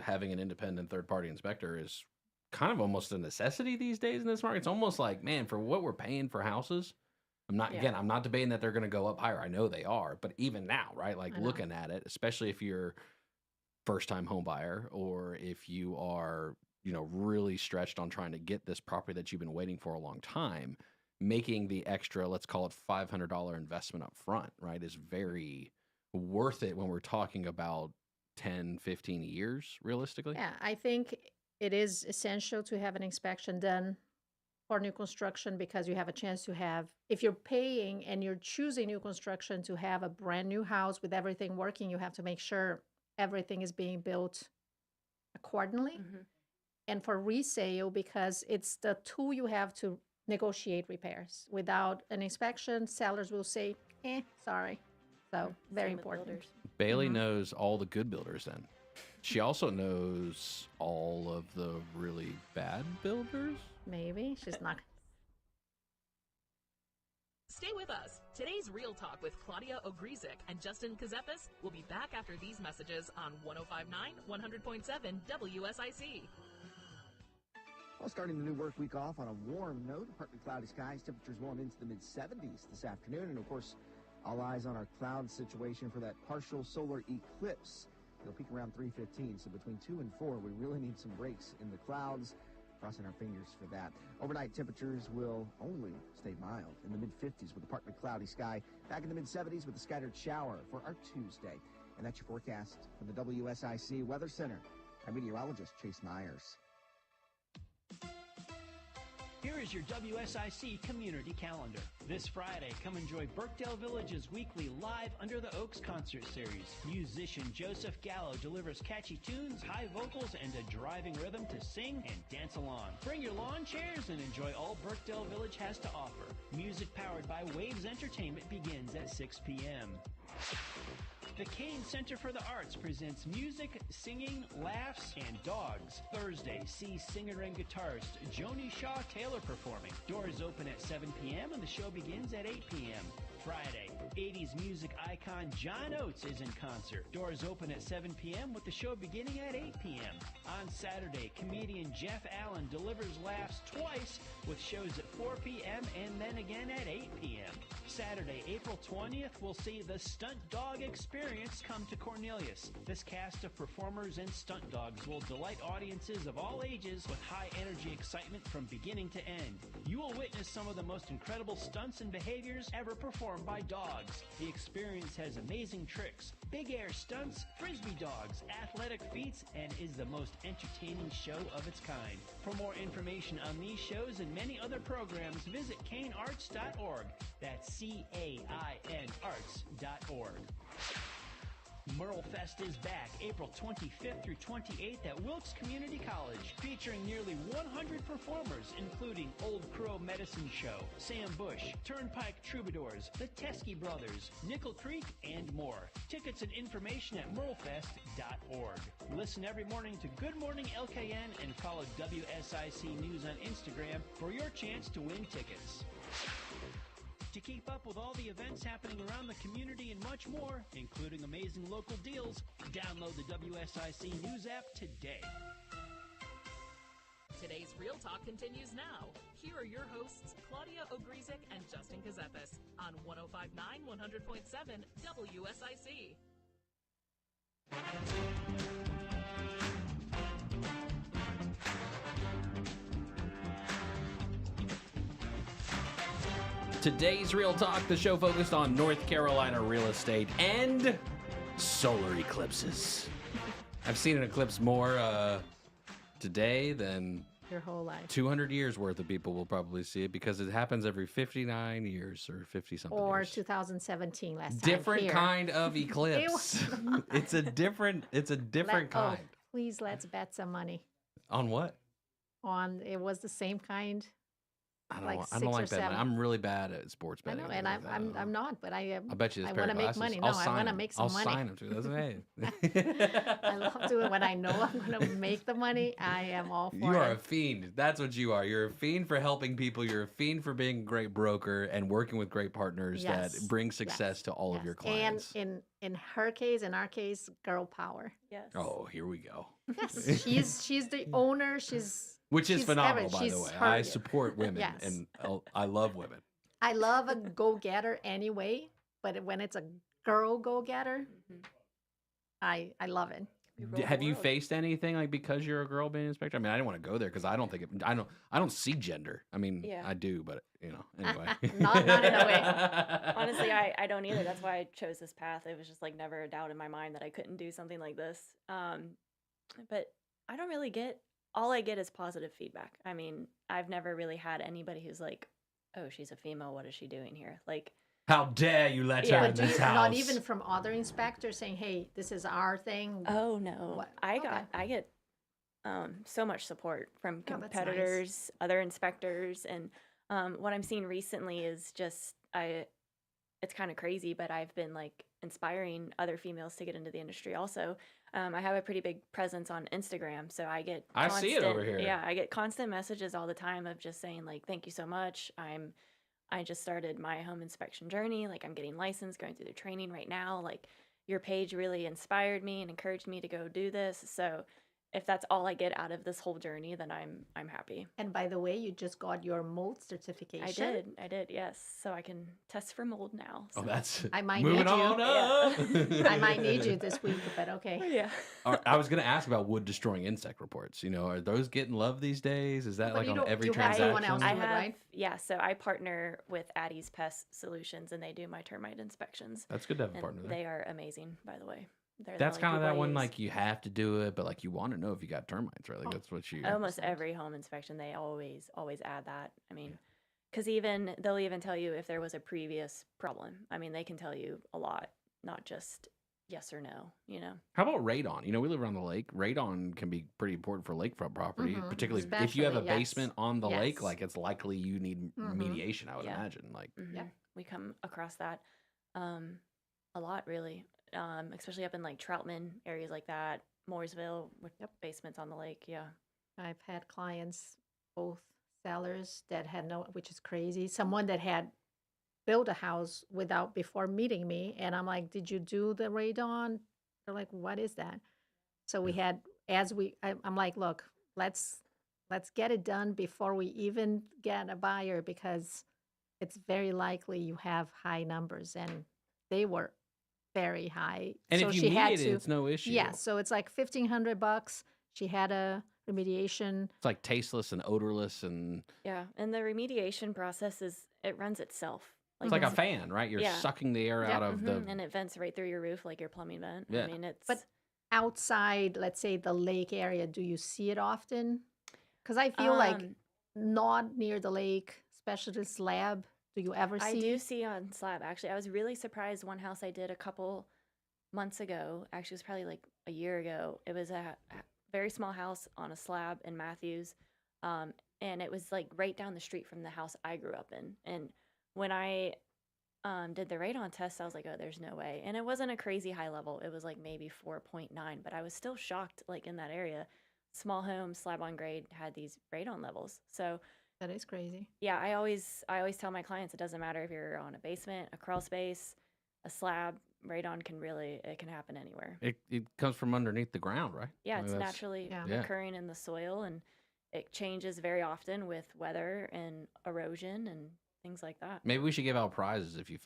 having an independent third-party inspector is kind of almost a necessity these days in this market. It's almost like, man, for what we're paying for houses, I'm not debating that they're going to go up higher. I know they are, but even now, right? Like looking at it, especially if you're first-time home buyer, or if you are, really stretched on trying to get this property that you've been waiting for a long time, making the extra, let's call it $500 investment up front, right, is very worth it when we're talking about 10, 15 years, realistically. Yeah, I think it is essential to have an inspection done for new construction, because you have a chance to have, if you're paying and you're choosing new construction to have a brand new house with everything working, you have to make sure everything is being built accordingly. And for resale, because it's the tool you have to negotiate repairs. Without an inspection, sellers will say, sorry. So very important. Bailey knows all the good builders then. She also knows all of the really bad builders. Maybe. She's not. Stay with us. Today's Real Talk with Claudia Ogrizek and Justin Ckezepis will be back after these messages on 105.9, 100.7 WSIC. Well, starting the new work week off on a warm note, partly cloudy skies, temperatures warm into the mid-70s this afternoon. And, of course, all eyes on our cloud situation for that partial solar eclipse. It'll peak around 3:15, so between 2 and 4, we really need some breaks in the clouds. Crossing our fingers for that. Overnight temperatures will only stay mild in the mid-50s with a partly cloudy sky. Back in the mid-70s with a scattered shower for our Tuesday. And that's your forecast from the WSIC Weather Center. I'm meteorologist Chase Myers. Here is your WSIC community calendar. This Friday, come enjoy Birkdale Village's weekly Live Under the Oaks concert series. Musician Joseph Gallo delivers catchy tunes, high vocals, and a driving rhythm to sing and dance along. Bring your lawn chairs and enjoy all Birkdale Village has to offer. Music powered by Waves Entertainment begins at 6 p.m. The Kane Center for the Arts presents music, singing, laughs, and dogs. Thursday, see singer and guitarist Joni Shaw Taylor performing. Doors open at 7 p.m. and the show begins at 8 p.m. Friday, 80s music icon John Oates is in concert. Doors open at 7 p.m. with the show beginning at 8 p.m. On Saturday, comedian Jeff Allen delivers laughs twice with shows at 4 p.m. and then again at 8 p.m. Saturday, April 20th, we'll see the Stunt Dog Experience come to Cornelius. This cast of performers and stunt dogs will delight audiences of all ages with high energy excitement from beginning to end. You will witness some of the most incredible stunts and behaviors ever performed by dogs. The experience has amazing tricks, big air stunts, frisbee dogs, athletic feats, and is the most entertaining show of its kind. For more information on these shows and many other programs, visit canearts.org. That's CAIN arts.org. Merle Fest is back April 25th through 28th at Wilkes Community College, featuring nearly 100 performers, including Old Crow Medicine Show, Sam Bush, Turnpike Troubadours, the Teskey Brothers, Nickel Creek, and more. Tickets and information at merlefest.org. Listen every morning to Good Morning LKN and follow WSIC News on Instagram for your chance to win tickets. To keep up with all the events happening around the community and much more, including amazing local deals, download the WSIC News app today. Today's Real Talk continues now. Here are your hosts, Claudia Ogrizek and Justin Ckezepis on 105.9, 100.7 WSIC. Today's Real Talk, the show focused on North Carolina real estate and solar eclipses. I've seen an eclipse more today than your whole life. 200 years worth of people will probably see it because it happens every 59 years or 50-something or years. 2017 last time Different here. kind of eclipse. It's a different kind. Oh, please, let's bet some money. On what? It was the same kind. I don't like that. I'm really bad at sports betting. I know, and I'm not, but I bet you this I pair want of to make glasses. money. No, I want to make some money. I'll sign them too. That's I love doing it when I know I'm going to make the money. I am all for it. You are a fiend. That's what you are. You're a fiend for helping people. You're a fiend for being a great broker and working with great partners that bring success to all of your clients. And in our case, girl power. Yes. Oh, here we go. Yes, she's the owner. Which is phenomenal, by the way. I her. support women, Yes. and I love women. I love a go-getter anyway, but when it's a girl go-getter, I love it. Have you faced anything like because you're a girl being an inspector? I mean, I didn't want to go there because I don't think I don't see gender. I mean, I do, but anyway. not in a way. Honestly, I don't either. That's why I chose this path. It was just like never a doubt in my mind that I couldn't do something like this. But I don't really all I get is positive feedback. I mean, I've never really had anybody who's like, oh, she's a female. What is she doing here? Like, how dare you let her in this house? Not even from other inspectors saying, hey, this is our thing. Oh, no. I get so much support from competitors, other inspectors. And what I'm seeing recently is just, it's kind of crazy, but I've been like inspiring other females to get into the industry also. I have a pretty big presence on Instagram, so I get I see it over here. Yeah, I get constant messages all the time of just saying like, thank you so much. I just started my home inspection journey. Like, I'm getting licensed, going through the training right now. Like, your page really inspired me and encouraged me to go do this. So if that's all I get out of this whole journey, then I'm happy. And by the way, you just got your mold certification. I did, yes. So I can test for mold now. Oh, So. that's I might moving need you. on up. I might need you this week, but okay. Yeah. I was going to ask about wood destroying insect reports. Are those getting love these days? Is that But like you on don't- every you have transaction? someone else I do it, have, right? yeah, so I partner with Addie's Pest Solutions, and they do my termite inspections. That's good to have a And partner there. they are amazing, by the way. They're the That's only kind of people I that one, use. like you have to do it, but like you want to know if you got termites, right? Like that's what you. Almost every home inspection, they always add that. I mean, because they'll even tell you if there was a previous problem. I mean, they can tell you a lot, not just yes or no. How about radon? We live around the lake. Radon can be pretty important for lakefront property, Mhm, particularly if you have a especially, yes. basement on the lake. Yes. Like it's likely you need mediation. I would Yeah. imagine. Like Yep. We come across that a lot, really, especially up in like Troutman areas like that, Mooresville, with basements on the lake. Yeah. I've had clients, both sellers that had which is crazy. Someone that had built a house before meeting me, and I'm like, "Did you do the radon?" They're like, "What is that?" So we had, I'm like, "Look, let's get it done before we even get a buyer because it's very likely you have high numbers," and they were very high. And so if you she had need it, to, it's no issue. yeah. So it's like $1,500. She had a remediation. It's like tasteless and odorless, and Yeah. And the remediation process it runs itself. it's like a fan, right? You're Yeah. sucking the air out of the. And it vents right through your roof like your plumbing vent. Yeah. I mean, it's. But outside, let's say the lake area, do you see it often? Because I feel like not near the lake, especially the slab. Do you ever see? I do see on slab. Actually, I was really surprised. One house I did a couple months ago. Actually, it was probably like a year ago. It was a very small house on a slab in Matthews, and it was like right down the street from the house I grew up in. And when I did the radon test, I was like, "Oh, there's no way." And it wasn't a crazy high level. It was like maybe 4.9, but I was still shocked. Like in that area, small home, slab on grade had these radon levels. So. That is crazy. Yeah, I always tell my clients it doesn't matter if you're on a basement, a crawl space, a slab. Radon it can happen anywhere. It comes from underneath the ground, right? Yeah, I mean, it's that's- naturally Yeah. occurring in the soil, and it changes very often with weather and erosion and things like that. Maybe we should give out prizes if you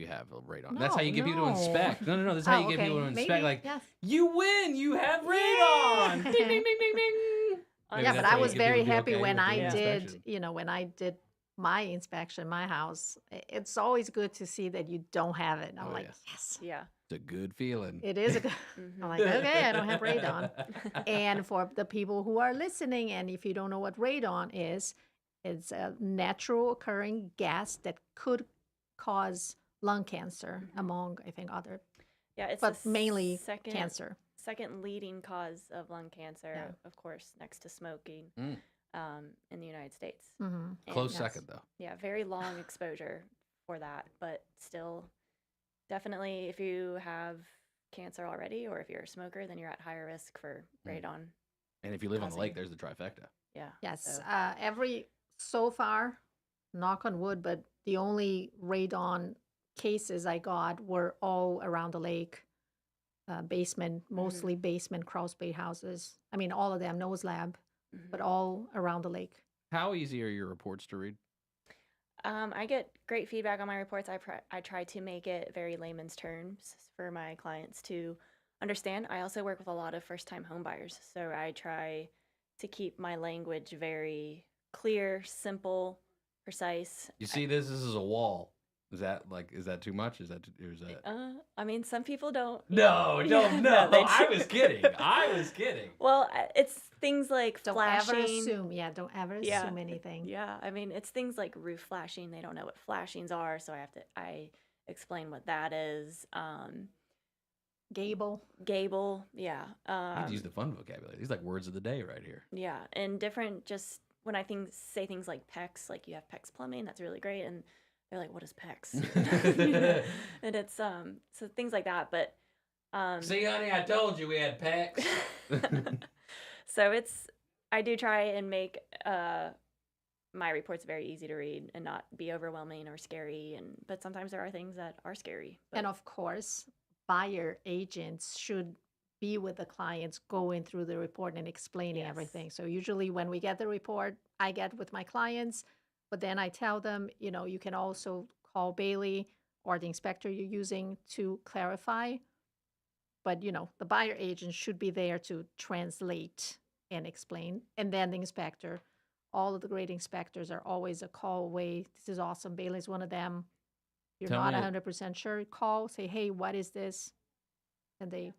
have a radon. That's how No, you get people to no. inspect. No. This is how Oh, you get okay. people to inspect. Maybe, Like yes. you win, you have radon. Ding ding ding ding ding. Maybe Yeah, that's but how I you was get people very to be happy okay when with I the did, inspection. when I did my inspection, my house. It's always good to see that you don't have it. I'm Oh, like, yeah. yes, Yeah. It's a good feeling. it is a good. I'm like, okay, I don't have radon. And for the people who are listening, and if you don't know what radon is, it's a natural occurring gas that could cause lung cancer, among, I think, other, Yeah, it's but the mainly second cancer. second leading cause of lung cancer, Yeah. of course, next to smoking. Mm. In the United States. Mhm. And Close Yes. second though. Yeah, very long exposure for that, but still, definitely if you have cancer already or if you're a smoker, then you're at higher risk for radon. And if you live on the lake, Causing- there's the trifecta. Yeah. Yes, so- so far, knock on wood, but the only radon cases I got were all around the lake, basement, mostly basement crawl space houses. I mean, all of them, no slab, but all around the lake. How easy are your reports to read? I get great feedback on my reports. I try to make it very layman's terms for my clients to understand. I also work with a lot of first-time home buyers, so I try to keep my language very clear, simple, precise. You see this is a wall. Is that too much? Is that I mean, some people don't. No, Yeah, don't no. they I do. was kidding. I was kidding. Well, it's things like Don't flashing. ever assume. Yeah, don't ever Yeah. assume anything. Yeah, I mean, it's things like roof flashing. They don't know what flashings are, so I explain what that is. Gable. Yeah. You use the fun vocabulary. These like words of the day right here. Yeah, and different. Just when I say things like PEX, like you have PEX plumbing, that's really great, and they're like, "What is PEX?" And it's so things like that. But See, honey, I told you we had packs. so I do try and make my reports very easy to read and not be overwhelming or scary. But sometimes there are things that are scary. But And of course, buyer agents should be with the clients going through the report and explaining Yes. everything. So usually when we get the report, I get with my clients, but then I tell them, you can also call Bailey or the inspector you're using to clarify. But, the buyer agent should be there to translate and explain. And then the inspector, all of the great inspectors are always a call away. This is awesome. Bailey's one of them. You're Tell not me- 100% sure. Call, say, hey, what is this? And they,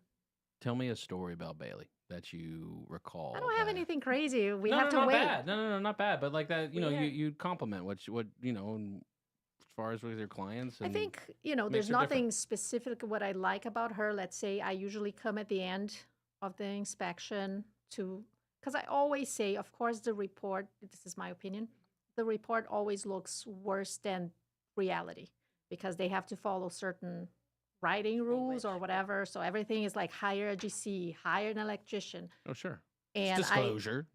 Tell me a story about Bailey that you recall. I don't have that- anything crazy. We no, have no, to not wait. bad. No, not bad. But like that, Yeah. you compliment what as far as with your clients. I And think, makes there's her nothing different. specific what I like about her. Let's say I usually come at the end of the inspection because I always say, of course, the report, this is my opinion, the report always looks worse than reality because they have to follow certain writing rules or whatever. So everything is like hire a GC, hire an electrician. Oh, sure. And Disclosure.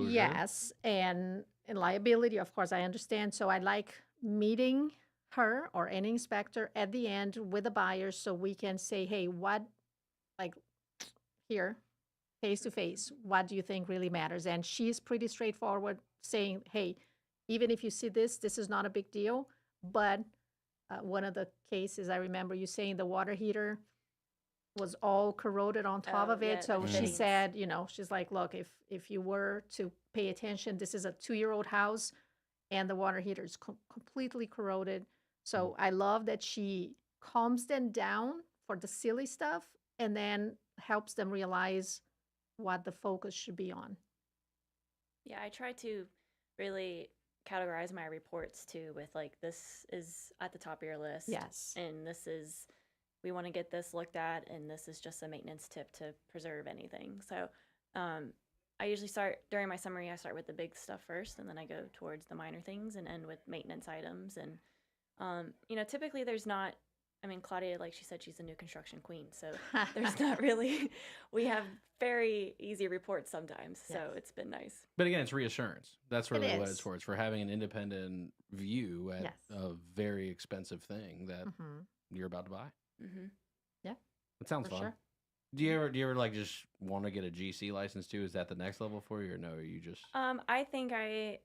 Yes, and liability, of course, I understand. So I like meeting her or any inspector at the end with the buyer so we can say, hey, what, like here, face to face, what do you think really matters? And she's pretty straightforward saying, hey, even if you see this is not a big deal. But one of the cases I remember you saying the water heater was all corroded on top Oh, of it. yeah, So the she fittings. said, she's like, look, if you were to pay attention, this is a 2-year-old house and the water heater is completely corroded. So I love that she calms them down for the silly stuff and then helps them realize what the focus should be on. Yeah, I try to really categorize my reports too with like, this is at the top of your list. Yes. And we want to get this looked at, and this is just a maintenance tip to preserve anything. So I usually start, during my summary, I start with the big stuff first, and then I go towards the minor things and end with maintenance items. And, typically there's not, Claudia, like she said, she's a new construction queen. So there's not really, we have very easy reports sometimes. So Yes. it's been nice. But again, it's reassurance. That's really what is. it's for. It's for having an independent view at Yes. a very expensive thing that Mhm. you're about to buy. Mm-hmm. Yeah. It sounds For fun. sure. Do you ever like just want to get a GC license too? Is that the next level for you, or no? Are you just I think I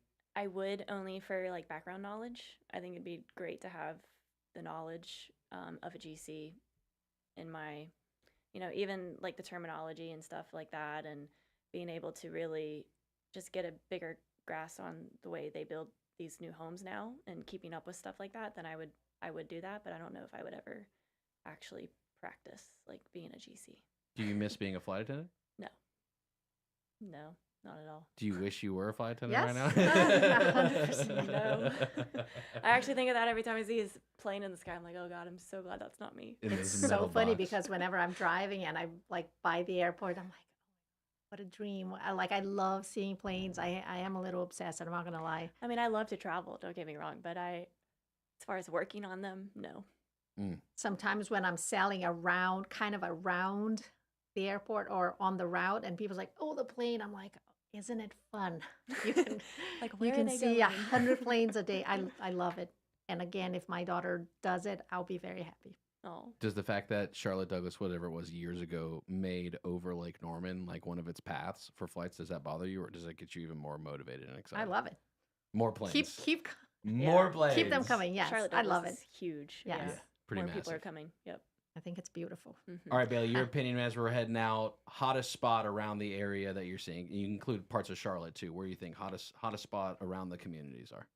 would, only for like background knowledge. I think it'd be great to have the knowledge of a GC in my, even like the terminology and stuff like that, and being able to really just get a bigger grasp on the way they build these new homes now and keeping up with stuff like that, then I would do that. But I don't know if I would ever actually practice like being a GC. do you miss being a flight attendant? No, not at all. Do you wish you were a flight attendant Yes. right now? 100% no. I actually think of that every time I see his plane in the sky. I'm like, oh God, I'm so glad that's not me. In It's this so metal funny box. because whenever I'm driving and I'm like by the airport, I'm like, what a dream. I love seeing planes. I am a little obsessed, I'm not going to lie. I love to travel, don't get me wrong, but as far as working on them, no. Sometimes when I'm sailing around, kind of around the airport or on the route, and people's like, oh, the plane. I'm like, isn't it fun? You can, Like, you where are can they see going? 100 planes a day. I love it. And again, if my daughter does it, I'll be very happy. Oh, Does the fact that Charlotte Douglas, whatever it was years ago, made over Lake Norman like one of its paths for flights, does that bother you, or does it get you even more motivated and excited? I love it. More planes. Keep more yeah. planes. keep them coming. Yes, Charlotte I Douglas love it. is huge. Yes. Yeah. Yeah, pretty More people are massive. coming. Yep. I think it's beautiful. All right, Bailey, your opinion as we're heading out, hottest spot around the area that you're seeing. You can include parts of Charlotte too, where you think hottest spot around the communities are.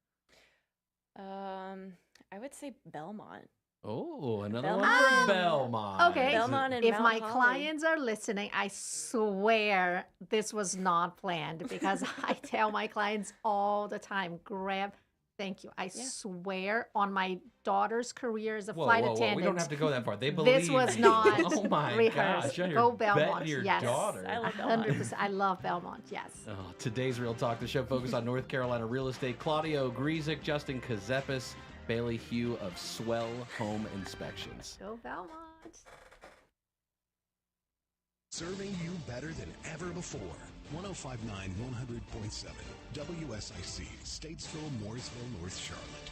I would say Belmont. Oh, another one Belmont. for Belmont. Okay, Belmont and if Mount my Holly. clients are listening, I swear this was not planned because I tell my clients all the time, thank you. I swear on my daughter's career as a flight attendant. We don't have to go that far. They believe this was you. not Oh my rehearsed. gosh, you're Go betting Belmont. your Yes. daughter. I love Belmont. 100%. I love Belmont. Yes. Oh, today's Real Talk, the show focused on North Carolina real estate. Claudia Ogrizek, Justin Ckezepis, Bailey Hugh of Swell Home Inspections. Go Belmont. Serving you better than ever before. 105.9, 100.7. WSIC, Statesville, Mooresville, North Charlotte.